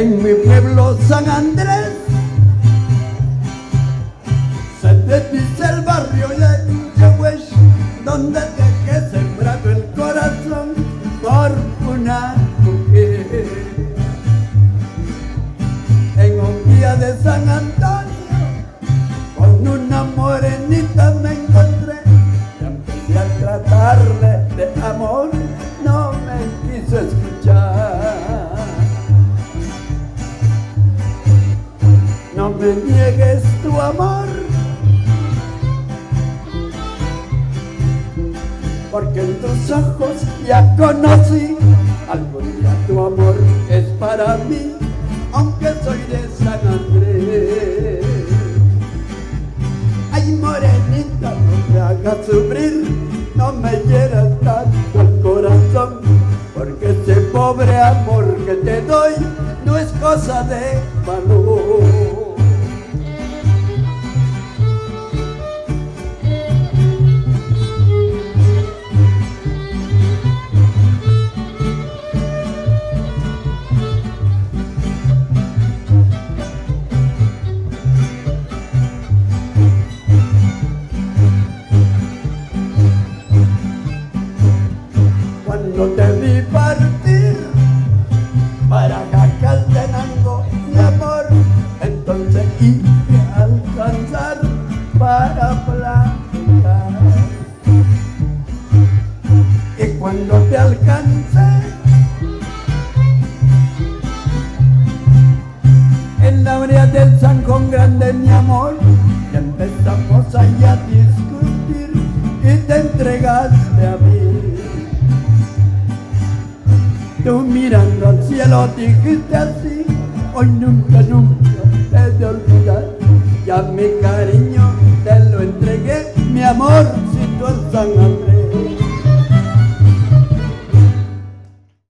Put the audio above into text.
En mi pueblo San Andrés se desdice el barrio de Yahuesh, donde dejé sembrado el corazón por una mujer. En un día de San Antonio con una morenita me encontré y empecé a tratarle de amor, no me quiso escuchar. No me niegues tu amor, porque en tus ojos ya conocí, algún día tu amor es para mí, aunque soy de San Andrés. Ay, morenita, no me hagas sufrir, no me hieras tanto el corazón, porque ese pobre amor que te doy no es cosa de valor. Cuando te vi partir para Jacaltenango, mi amor, entonces quise alcanzar para platicar. Y cuando te alcancé en la orilla del Zanjón Grande, mi amor, ya empezamos ahí a discutir y te entregaste a mí. Tú mirando al cielo dijiste así: hoy nunca, nunca te he de olvidar. Ya mi cariño te lo entregué, mi amorcito en San Andrés.